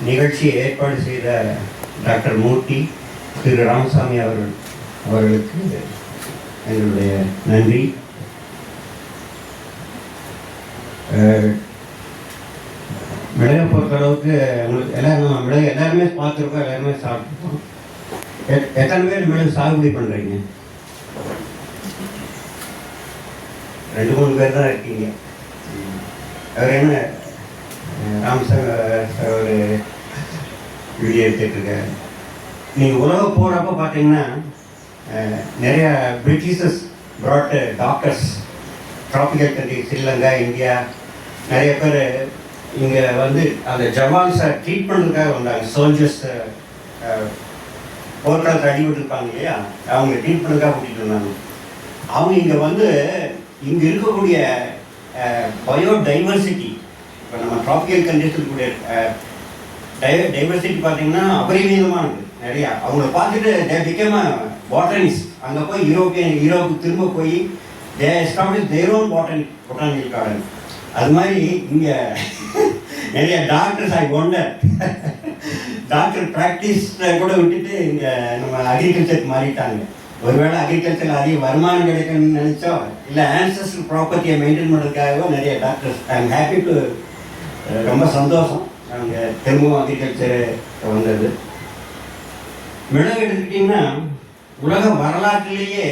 நிகழ்ச்சியை ஏற்பாடு செய்த டாக்டர் மூர்த்தி, திரு ராமசாமி அவர்களுக்கு எங்களுடைய நன்றி. மிளகை பொறுத்தளவுக்கு உங்களுக்கு எல்லாரும் மிளகு எல்லாருமே பார்த்துருக்கோம், எல்லாருமே சாப்பிட்ருக்கோம். எத்தனை பேர் மிளகு சாகுபடி பண்ணுறீங்க? 2-3 பேர் தான் இருக்கீங்க. அவர் என்ன ராமசாமி ஒரு வீடியோ எடுத்துட்ருக்காரு. நீங்கள் உலக போகிறப்போ பார்த்தீங்கன்னா நிறையா பிரிட்டிஷஸ் broad doctors, tropical country Sri Lanka, India, நிறைய பேர் இங்கே வந்து அந்த ஜவான்ஸை ட்ரீட் பண்ணுறதுக்காக வந்தாங்க. சோல்ஜர்ஸ் போர்க்காலத்தில் அடிபட்டுருப்பாங்க இல்லையா, அவங்க ட்ரீட் பண்ணுறதுக்காக கூட்டிகிட்டு வந்தாங்க. அவங்க இங்கே வந்து இங்கே இருக்கக்கூடிய பயோடைவர்சிட்டி, இப்போ நம்ம ட்ராபிக்கல் கண்ட்ரிஸ் இருக்கக்கூடிய டைவர்சிட்டி பார்த்தீங்கன்னா அபரிமிதமானது நிறையா. அவங்கள பார்த்துட்டு தே பிகேம் பாட்டனிஸ்ட். அங்கே போய் யூரோப்புக்கு திரும்ப போய் தே establish their own botanical garden. அது மாதிரி இங்கே நிறைய டாக்டர்ஸ் ஒண்டர் டாக்டர் ப்ராக்டிஸ் கூட விட்டுட்டு இங்கே நம்ம அக்ரிகல்ச்சருக்கு மாறிட்டாங்க. ஒருவேளை அக்ரிகல்ச்சரில் அதிக வருமானம் கிடைக்கணும்னு நினச்சோ, இல்லை ஆன்சஸ்ட்ரல் ப்ராப்பர்ட்டியை மெயின்டைன் பண்ணுறதுக்காகவோ நிறைய doctors. I am happy to, ரொம்ப சந்தோஷம் அவங்க திரும்பவும் அக்ரிகல்ச்சர் வந்தது. மிளகு எடுத்துக்கிட்டிங்கன்னா உலக வரலாற்றிலேயே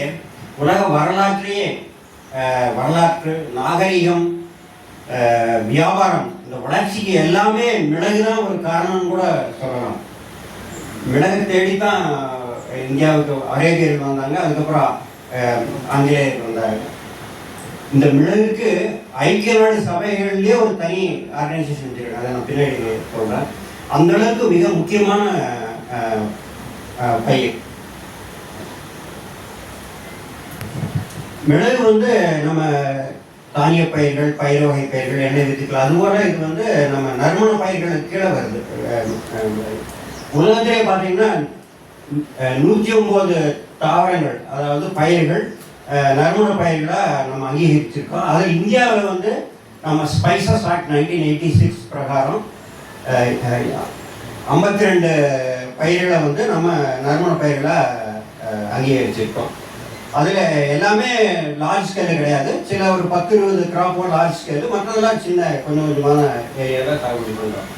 வரலாற்று, நாகரிகம், வியாபாரம், இந்த வளர்ச்சிக்கு எல்லாமே மிளகு தான் ஒரு காரணம்னு கூட சொல்லலாம். மிளகு தேடி தான் இந்தியாவுக்கு அரேபியர்கள் வந்தாங்க, அதுக்கப்புறம் ஆங்கிலேயர்கள் வந்தாங்க. இந்த மிளகுக்கு ஐக்கிய நாடு சபைகள்லேயே ஒரு தனி ஆர்கனைசேஷன் வச்சுருக்காங்க, அதை நான் பின்னாடி சொல்கிறேன். அந்தளவுக்கு மிக முக்கியமான பயிர் மிளகு. வந்து நம்ம தானிய பயிர்கள், பயிர் வகை பயிர்கள், எண்ணெய் வித்துக்கள், அதுபோல இது வந்து நம்ம நறுமண பயிர்களுக்கு கீழே வருது. உலகத்திலே பார்த்தீங்கன்னா 109 தாவரங்கள், அதாவது பயிர்கள், நறுமண பயிர்களாக நம்ம அங்கீகரிச்சிருக்கோம். அதில் இந்தியாவில் வந்து நம்ம ஸ்பைசஸ் ஆக்ட் 1986 பிரகாரம் 52 பயிர்களை வந்து நம்ம நறுமண பயிர்களாக அங்கீகரிச்சிருக்கோம். அதில் எல்லாமே லார்ஜ் ஸ்கேலு கிடையாது. சில ஒரு 10-20 கிராப்போ லார்ஜ் ஸ்கேலு, மற்றதெல்லாம் சின்ன கொஞ்சம் கொஞ்சமான ஏரியாவில் சாகுபடி பண்ணுறோம்.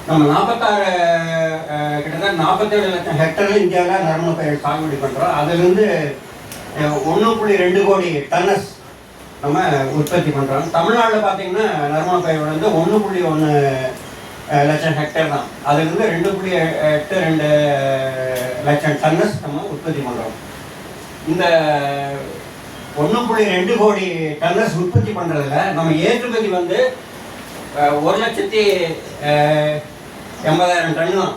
நம்ம கிட்டத்தட்ட 47 லட்சம் ஹெக்டரில் இந்தியாவில் நறுமண பயிர் சாகுபடி பண்ணுறோம். அதுலேருந்து 1.2 கோடி டன்னஸ் நம்ம உற்பத்தி பண்ணுறோம். தமிழ்நாட்டில் பார்த்தீங்கன்னா நறுமண பயிர் வந்து 1.1 லட்சம் ஹெக்டர் தான். அதுலேருந்து 2.82 லட்சம் டன்னஸ் நம்ம உற்பத்தி பண்ணுறோம். இந்த 1.2 கோடி டன்னஸ் உற்பத்தி பண்ணுறதுல நம்ம ஏற்றுமதி வந்து 1,80,000 டன் தான்.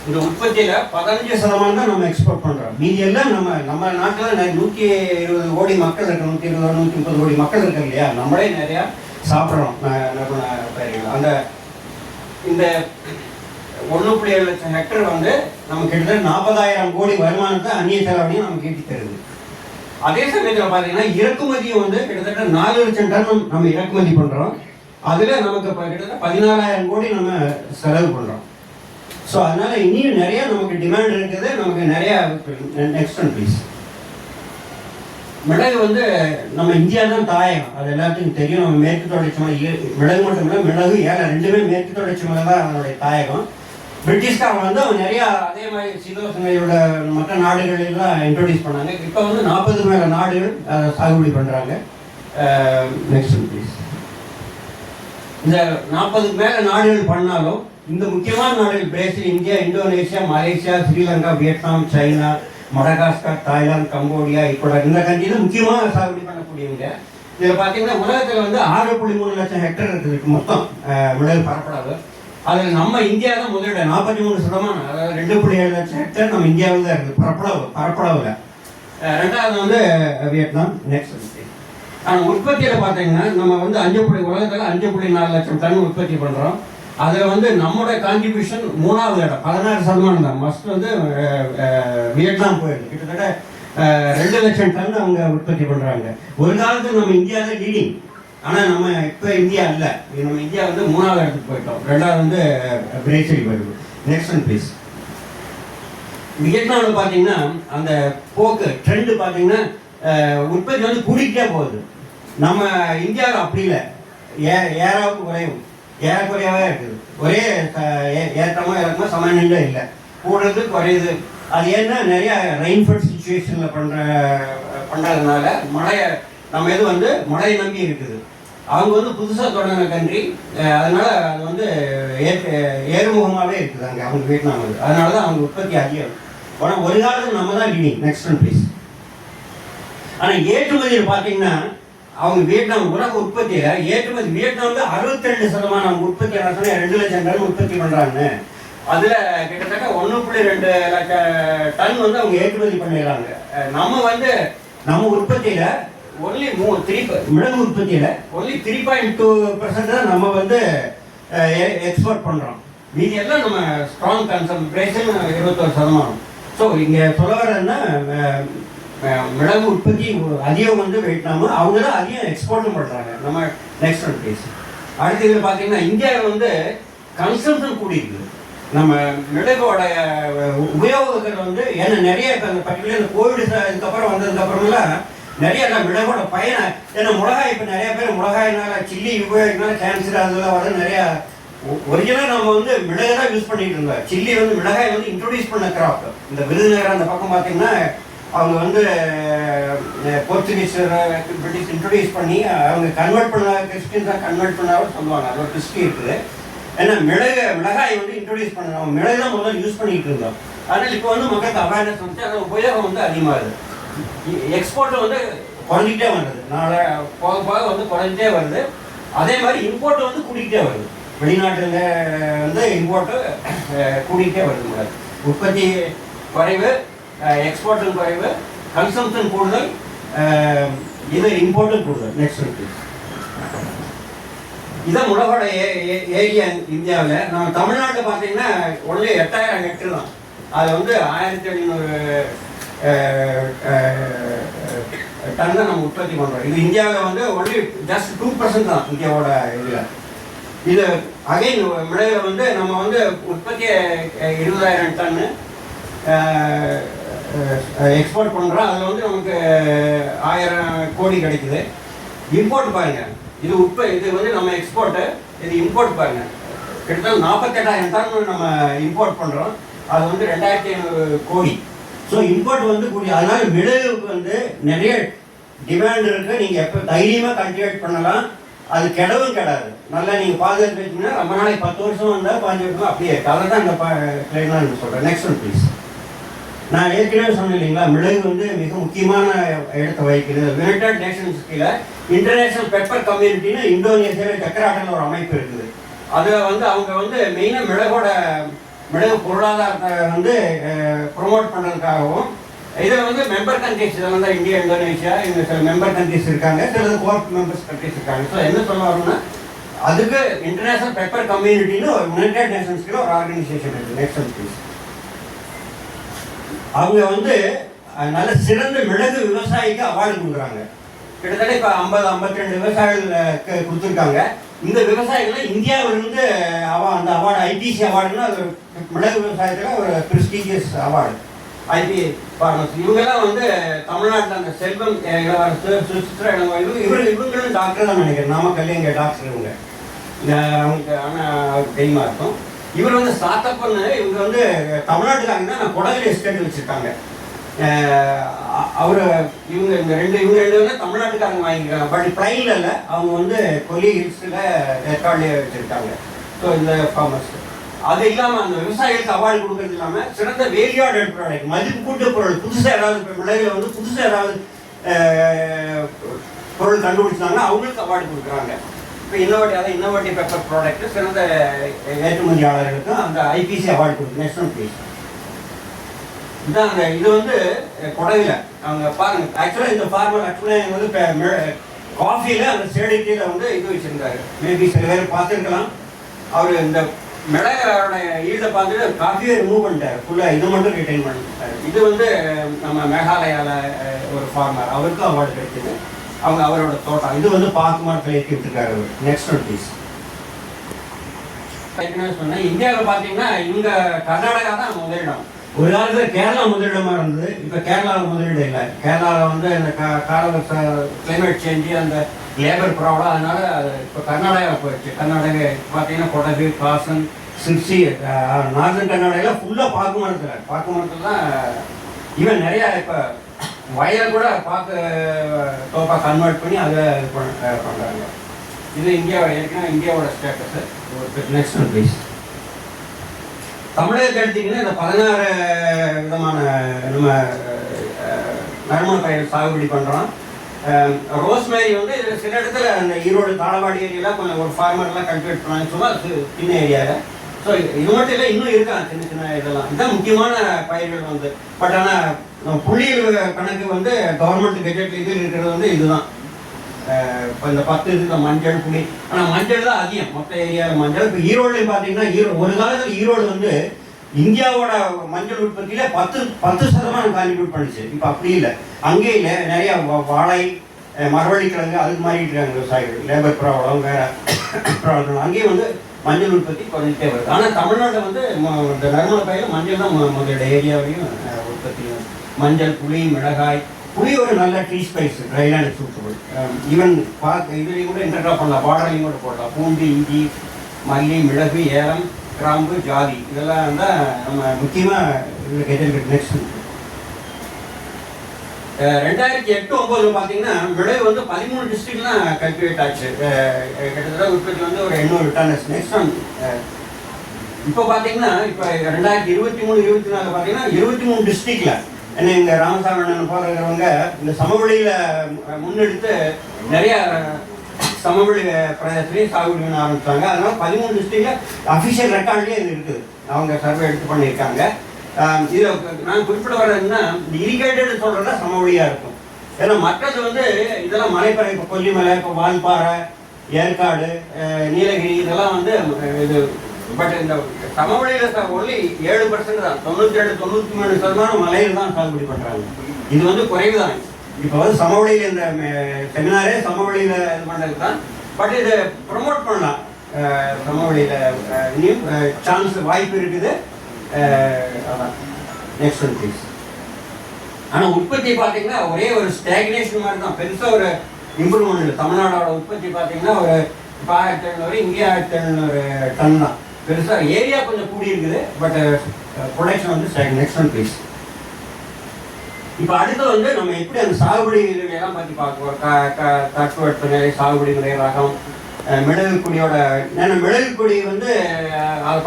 இந்த உற்பத்தியில் 15% தான் நம்ம எக்ஸ்போர்ட் பண்ணுறோம். மீதி எல்லாம் நம்ம நாட்டில் 120 கோடி மக்கள் இருக்கு, 120-130 கோடி மக்கள் இருக்கு இல்லையா, நம்மளே நிறையா சாப்பிட்றோம் நறுமண பயிர்கள். அந்த இந்த 1.7 லட்சம் ஹெக்டர் வந்து நம்ம கிட்டத்தட்ட 40,000 கோடி வருமானத்தை அந்நிய செலவணையும் நமக்கு ஈட்டி தருது. அதே சமயத்தில் பார்த்தீங்கன்னா இறக்குமதியும் வந்து கிட்டத்தட்ட 4 லட்சம் டன் நம்ம இறக்குமதி பண்ணுறோம். அதில் நமக்கு கிட்டத்தட்ட 14,000 கோடி நம்ம செலவு பண்ணுறோம். ஸோ அதனால் இன்னும் நிறையா நமக்கு டிமாண்ட் இருக்குது, நமக்கு நிறையா. Next one please. மிளகு வந்து நம்ம இந்தியா தான் தாயகம், அது எல்லாத்துக்கும் தெரியும். நம்ம மேற்கு தொடர்ச்சி மலை, மிளகு மட்டும் இல்லை, மிளகு, ஏழை ரெண்டுமே மேற்கு தொடர்ச்சி மலை தான் அதனுடைய தாயகம். பிரிட்டிஷ்காரங்க வந்து அவங்க நிறையா அதே மாதிரி சீதோஷணையோட மற்ற நாடுகளெல்லாம் இன்ட்ரோடியூஸ் பண்ணாங்க. இப்போ வந்து 40 மேலே நாடுகள் சாகுபடி பண்ணுறாங்க. Next please. இந்த 40 மேலே நாடுகள் பண்ணாலும் இந்த முக்கியமான நாடுகள் Brazil, India, Indonesia, Malaysia, Sri Lanka, Vietnam, China, Madagascar, Thailand, Cambodia, Ecuador, இந்த கண்ட்ரியில் முக்கியமாக சாகுபடி பண்ணக்கூடியவங்க. இதில் பார்த்தீங்கன்னா உலகத்தில் வந்து 6.3 லட்சம் ஹெக்டர் இருக்குது மொத்தம் மிளகு பரப்பளவு. அதில் நம்ம இந்தியா தான் முதலிட 43%, அதாவது 2.7 லட்சம் ஹெக்டர் நம்ம இந்தியாவில் தான் இருக்குது பரப்பளவில். ரெண்டாவது வந்து வியட்நாம். நெக்ஸ்ட். ஆனால் உற்பத்தியில் பார்த்தீங்கன்னா நம்ம வந்து உலகத்தில் 5.4 லட்சம் டன் உற்பத்தி பண்ணுறோம். அதில் வந்து நம்மளோட கான்ட்ரிபியூஷன் 3வது இடம், 16% தான். மஸ்ட் வந்து வியட்நாம் போயிருக்கு. கிட்டத்தட்ட 2 லட்சம் டன் அவங்க உற்பத்தி பண்ணுறாங்க. ஒரு காலத்தில் நம்ம இந்தியாவில் லீடிங் ஆனால் நம்ம இப்போ இந்தியா இல்லை, நம்ம இந்தியா வந்து 3வது இடத்துக்கு போயிட்டோம். 2வது வந்து பிரேசில் போயிடுது. Next one please. வியட்நாமில் பார்த்தீங்கன்னா அந்த போக்கு ட்ரெண்டு பார்த்தீங்கன்னா உற்பத்தி வந்து கூடிக்கிட்டே போகுது. நம்ம இந்தியாவில் அப்படி இல்லை, ஏறாவுக்கு குறையும், ஏறக்குறையாகவே இருக்குது. ஒரே ஏற்றமோ இறக்கமோ சமநிலை இல்லை, கூடுறது குறையுது. அது ஏன்னா நிறையா ரெயின்ஃபல் சுச்சுவேஷனில் பண்ணுறதுனால மழையை நம்ம இது வந்து மழையை நம்பி இருக்குது. அவங்க வந்து புதுசாக தொடங்கின கண்ட்ரி, அதனால் அது வந்து ஏறுமுகமாகவே இருக்குது அங்கே அவங்க வியட்நாம். அதனால தான் அவங்க உற்பத்தி அதிகம். ஆனால் ஒரு காலத்தில் நம்ம தான் லீடிங். Next one please. ஆனால் ஏற்றுமதியில் பார்த்தீங்கன்னா அவங்க வியட்நாம் உலக உற்பத்தியில் ஏற்றுமதி வியட்நாம் 62% உற்பத்தி 2 லட்சம் டன் உற்பத்தி பண்ணுறாங்க. அதில் கிட்டத்தட்ட 1.2 லட்சம் டன் வந்து அவங்க ஏற்றுமதி பண்ணிடுறாங்க. நம்ம வந்து நம்ம உற்பத்தியில் ஒன்லி மிளகு உற்பத்தியில் ஒன்லி 3.2% தான் நம்ம வந்து எக்ஸ்போர்ட் பண்ணுறோம். மீதி எல்லாம் நம்ம ஸ்ட்ராங் கன்சன்ட்ரேஷன் 21%. ஸோ இங்கே சொல்ல வரதுன்னா மிளகு உற்பத்தி அதிகம் வந்து வியட்நாம், அவங்க தான் அதிகம் எக்ஸ்போர்ட்டும் பண்ணுறாங்க. நம்ம நெக்ஸ்ட் ஒன் ப்ளீஸ். அடுத்து இதில் பார்த்தீங்கன்னா இந்தியாவில் வந்து கன்சம்ஷன் கூடியிருக்குது. நம்ம மிளகோட உபயோகங்கள் வந்து ஏன்னா நிறைய இப்போ அந்த பர்டிகுலர் இந்த கோவிட் இதுக்கப்புறம் வந்ததுக்கப்புறமெல்லாம் நிறைய மிளகோட பயனை, ஏன்னா மிளகாய் இப்போ நிறைய பேர் மிளகாயினால சில்லி உபயோகிக்கனால கேன்சர் அதெல்லாம் வர நிறையா. ஒரிஜினலாக நம்ம வந்து மிளகை தான் யூஸ் பண்ணிட்டு இருந்தோம். சில்லி வந்து மிளகாய் வந்து இன்ட்ரொடியூஸ் பண்ண கிராப். இந்த விருதுநகர் அந்த பக்கம் பார்த்தீங்கன்னா அவங்க வந்து போர்ச்சுகீஸ் பிரிட்டிஷ் இன்ட்ரொடியூஸ் பண்ணி அவங்க கன்வெர்ட் பண்ண கிறிஸ்டின்ஸாக கன்வெர்ட் பண்ணாலும் சொல்லுவாங்க. அது ஒரு கிறிஸ்டி இருக்குது. ஏன்னா மிளகாய் வந்து இன்ட்ரொடியூஸ் பண்ண நம்ம மிளகு தான் முதல்ல யூஸ் பண்ணிட்டு இருந்தோம். அதனால் இப்போ வந்து மக்களுக்கு அவேர்னஸ் வந்து அந்த உபயோகம் வந்து அதிகமாகுது. எக்ஸ்போர்ட் வந்து குறைஞ்சிக்கிட்டே வருது, போக போக வந்து குறைஞ்சிட்டே வருது. அதே மாதிரி இம்போர்ட் வந்து கூட்டிகிட்டே வருது. வெளிநாட்டில் வந்து இம்போர்ட்டு கூட்டிகிட்டே வருது. உற்பத்தி குறைவு, எக்ஸ்போர்ட்டும் குறைவு, கன்சம்ஷன் கூடுதல், இது இம்போர்ட்டும் கூடுதல். நெக்ஸ்ட் இருக்கு. இதான் உலகோட ஏரியா இந்தியாவில். நம்ம தமிழ்நாட்டில் பார்த்தீங்கன்னா ஒன்லி 8000 ஹெக்டர் தான். அது வந்து 1700 டன் தான் நம்ம உற்பத்தி பண்ணுறோம். இது இந்தியாவில் வந்து ஒன்லி ஜஸ்ட் 2% தான் இந்தியாவோட இதில். இது அகைன் மிளகில் வந்து நம்ம வந்து உற்பத்தியை 20,000 டன்னு எக்ஸ்போர்ட் பண்ணுறோம். அதில் வந்து நமக்கு 1000 கோடி கிடைக்குது. இம்போர்ட் பாருங்கள், இது வந்து நம்ம எக்ஸ்போர்ட்டு, இது இம்போர்ட் பாருங்கள். கிட்டத்தட்ட 48,000 டன் நம்ம இம்போர்ட் பண்ணுறோம். அது வந்து 2500 கோடி. ஸோ இம்போர்ட் வந்து கூடிய. அதனால மிளகுக்கு வந்து நிறைய டிமாண்ட் இருக்குது. நீங்கள் எப்போ தைரியமாக கல்டிவேட் பண்ணலாம். அது கெடவும் கெடாது. நல்லா நீங்கள் பாதுகாத்து வச்சிங்கன்னா ரொம்ப நாளைக்கு 10 வருஷம் வந்தால் 15 வருஷம் அப்படியே அதை தான் இந்த கிளைனாக சொல்கிறேன். Next one please. நான் ஏற்கனவே சொன்னேன் இல்லைங்களா, மிளகு வந்து மிக முக்கியமான இடத்தை வகிக்கிறது. யுனைடெட் நேஷன்ஸ் கீழே இன்டர்நேஷ்னல் பெப்பர் கம்யூனிட்டின்னு இந்தோனேஷியாவில் ஜக்கராட்டாவில் ஒரு அமைப்பு இருக்குது. அதில் வந்து அவங்க வந்து மெயினாக மிளகு பொருளாதாரத்தை வந்து ப்ரொமோட் பண்ணுறதுக்காகவும், இதில் வந்து மெம்பர் கண்ட்ரிஸ், இதில் வந்து இந்தியா, இந்தோனேஷியா, இந்த சில மெம்பர் கண்ட்ரிஸ் இருக்காங்க, சில கோர்ட் மெம்பர்ஸ் கண்ட்ரிஸ் இருக்காங்க. ஸோ என்ன சொல்ல வரும்னா, அதுக்கு இன்டர்நேஷனல் பெப்பர் கம்யூனிட்டின்னு ஒரு யுனைடெட் நேஷன்ஸ்க்கு ஒரு ஆர்கனைசேஷன் இருக்குது. Next please. அவங்க வந்து நல்ல சிறந்த மிளகு விவசாயிக்கு அவார்டு கொடுக்குறாங்க. கிட்டத்தட்ட இப்போ 52 விவசாயிகளுக்கு கொடுத்துருக்காங்க. இந்த விவசாயிகள் இந்தியாவிலிருந்து அந்த அவார்டு ஐபிசி அவார்டுன்னா அது மிளகு விவசாயத்தில் ஒரு ப்ரெஸ்டீஜியஸ் அவார்டு. ஐபி ஃபார்மர்ஸ் இவங்கெல்லாம் வந்து தமிழ்நாட்டில் அந்த செல்வம் இளவரசர், சுசித்ரா இளவரசர், இவங்களும் டாக்டர் தான் நினைக்கிறேன். நாமக்கல்லே இங்கே டாக்டர் இவங்க. அவங்களுக்கு ஆனால் தெரியுமா இருக்கும். இவர் வந்து ஸ்டார்ட் அப் பண்ணு. இவங்க வந்து தமிழ்நாட்டுக்காரங்க தான் கொடகில் எஸ்டேட் வச்சுருக்காங்க. இவங்க ரெண்டு வந்து தமிழ்நாட்டுக்காரங்க வாங்கிக்கிறாங்க. பட் பிளைனில் இல்லை, அவங்க வந்து கொல்லி ஹில்ஸில் ரெக்கார்ட்லேயே வச்சுருக்காங்க. ஸோ இந்த ஃபார்மர்ஸ் அது இல்லாமல் அந்த விவசாயிகளுக்கு அவார்டு கொடுக்கறது இல்லாமல் சிறந்த வேல்யூ ஆடட் ப்ராடக்ட், மதிப்பு கூட்டு பொருள், புதுசாக ஏதாவது இப்போ மிளகுல வந்து புதுசாக ஏதாவது பொருள் கண்டுபிடிச்சாங்கன்னா அவங்களுக்கு அவார்டு கொடுக்குறாங்க. இப்போ இன்னோவேட்டிவ் பெப்பர் ப்ராடக்ட் சிறந்த ஏற்றுமதியாளர்களுக்கும் அந்த ஐபிசி அவார்டு கொடுக்குது. Next one please. இதுதான் இது வந்து கொடகில் அவங்க பாருங்கள். ஆக்சுவலாக இந்த ஃபார்மர் ஆக்சுவலாக வந்து காஃபியில் அந்த சேடிட்டியில் வந்து இது வச்சுருந்தாரு. மேபி சில பேர் பார்த்துருக்கலாம். அவர் இந்த மிளகோட ஈல்டை பார்த்துட்டு காஃபியை ரிமூவ் பண்ணிட்டார் ஃபுல்லாக, இது மட்டும் ரிட்டைன் பண்ணிட்டார். இது வந்து நம்ம மேகாலயாவில் ஒரு ஃபார்மர், அவருக்கும் அவார்டு கிடைச்சிது. அவரோட தோட்டம். இது வந்து பாக்கு மரத்தில் ஏற்றி விட்டுருக்காரு அவர். Next one please. சொன்னேன், இந்தியாவில் பார்த்தீங்கன்னா இவங்க கர்நாடகா தான் முதலிடம். ஒரு காலத்தில் கேரளா முதலிடமாக இருந்தது. இப்போ கேரளாவில் முதலீடு இல்லை. கேரளாவில் வந்து இந்த கால கிளைமேட் சேஞ்சு, அந்த லேபர் ப்ராப்ளம், அதனால இப்போ கர்நாடகா போயிடுச்சு. கர்நாடகா பார்த்தீங்கன்னா கொடகு, காசன், சிர்சி, நார்தன் கர்நாடகாவில் ஃபுல்லாக பாக்கு மரத்தில் தான் ஈவன் நிறையா இப்போ வயலை கூட பாக்கு தோப்பா கன்வெர்ட் பண்ணி அதை இது பண்ணுறாங்க. இது இந்தியாவோட ஸ்டேட்டஸு. Next one please. தமிழகத்தை எடுத்திங்கன்னா இந்த 16 விதமான நம்ம நறுமண பயிர் சாகுபடி பண்ணுறோம். ரோஸ்மேரி வந்து சில இடத்துல அந்த ஈரோடு தாளவாடி ஏரியாவில் கொஞ்சம் ஒரு ஃபார்மர்லாம் கல்டிவேட் பண்ணாங்க, சும்மா சின்ன ஏரியாவில். ஸோ இது மட்டும் இல்லை, இன்னும் இருக்காங்க சின்ன சின்ன இதெல்லாம். இதுதான் முக்கியமான பயிர்கள் வந்து. பட் ஆனால் புள்ளியல் கணக்கு வந்து கவர்மெண்ட் கெஜெட் இதில் இருக்கிறது வந்து இதுதான். இப்போ இந்த 10 இது மஞ்சள், புளி. ஆனால் மஞ்சள் தான் அதிகம் மொத்த ஏரியாவில் மஞ்சள். இப்போ ஈரோடுலையும் பார்த்தீங்கன்னா ஒரு காலத்தில் ஈரோடு வந்து இந்தியாவோட மஞ்சள் உற்பத்தியில் 10% கான்ட்ரிபியூட் பண்ணிச்சு. இப்போ அப்படி இல்லை, அங்கே இல்லை. நிறையா வாழை, மரவள்ளிக்கிழங்கு அதுக்கு மாறிட்டு இருக்காங்க விவசாயிகள். லேபர் ப்ராப்ளம், வேறு ப்ராப்ளம். அங்கேயும் வந்து மஞ்சள் உற்பத்தி குறைஞ்சிட்டே வருது. ஆனால் தமிழ்நாட்டில் வந்து இந்த நறுமண பயிர் மஞ்சள் தான் முதலோட ஏரியாவையும் உற்பத்தி. மஞ்சள், புளி, மிளகாய். புளி ஒரு நல்ல tree spice, dryland suitable. Even இதுலேயும் கூட இன்டர்ட்ராப் பண்ணலாம், பார்டர்லையும் கூட போடலாம். பூண்டு, இஞ்சி, மல்லி, மிளகு, ஏலம், கிராம்பு, ஜாதி, இதெல்லாம் தான் நம்ம முக்கியமாக இதில் கேட்டு. நெக்ஸ்ட் 2008-09 பார்த்தீங்கன்னா விளைவு வந்து 13 டிஸ்ட்ரிக்ட்லாம் கல்டிவேட் ஆச்சு. கிட்டத்தட்ட உற்பத்தி வந்து ஒரு 800 டன்ஸ். Next one. இப்போ பார்த்தீங்கன்னா இப்போ 2023-24 பார்த்தீங்கன்னா 23 டிஸ்ட்ரிக்டில் என்ன இங்கே ராமசாமி அண்ணன் போல இருக்கிறவங்க இந்த சமவெளியில் முன்னெடுத்து நிறையா சமவெளி பிரதேசத்துலேயும் சாகுபடி பண்ண ஆரம்பித்தாங்க. அதனால் 13 டிஸ்ட்ரிக்டில் அஃபிஷியல் ரெக்கார்ட்லேயே இது இருக்குது. அவங்க சர்வே எடுத்து பண்ணியிருக்காங்க. இதில் நான் குறிப்பிட வர்றதுன்னா இந்த இரிகேட்டட் சொல்கிறதா சமவெளியாக இருக்கும். ஏன்னா மற்றது வந்து இதெல்லாம் மலைப்பறை, இப்போ கொல்லிமலை, இப்போ வால்பாறை, ஏற்காடு, நீலகிரி, இதெல்லாம் வந்து இது. பட் இந்த சமவெளியில் ஒன்லி 7% தான். 97-93% மலையில் தான் சாகுபடி பண்ணுறாங்க. இது வந்து குறைவு தான். இப்போ வந்து சமவெளியில் இந்த செமினாரே சமவெளியில் இது பண்ணுறது தான். பட் இதை ப்ரொமோட் பண்ணலாம். சமவெளியில் இனியும் சான்ஸ், வாய்ப்பு இருக்குது. அதான். Next one please. ஆனால் உற்பத்தி பார்த்தீங்கன்னா ஒரே ஒரு ஸ்டாக்னேஷன் மாதிரி தான், பெருசாக ஒரு இம்ப்ரூவ்மெண்ட் இல்லை. தமிழ்நாடோட உற்பத்தி பார்த்தீங்கன்னா ஒரு 1700, இங்கே 1700 டன் தான். பெருசாக ஏரியா கொஞ்சம் கூடி இருக்குது, பட் ப்ரொடக்ஷன் வந்து ஸ்டாக்னேஷன். Next one please. இப்போ அடுத்து வந்து நம்ம எப்படி அந்த சாகுபடி எல்லாம் பற்றி பார்க்குவோம். தட்பவெட்ப நிலை, சாகுபடி நிலை, ரகம், மிளகு கொடியோட. மிளகு கொடி வந்து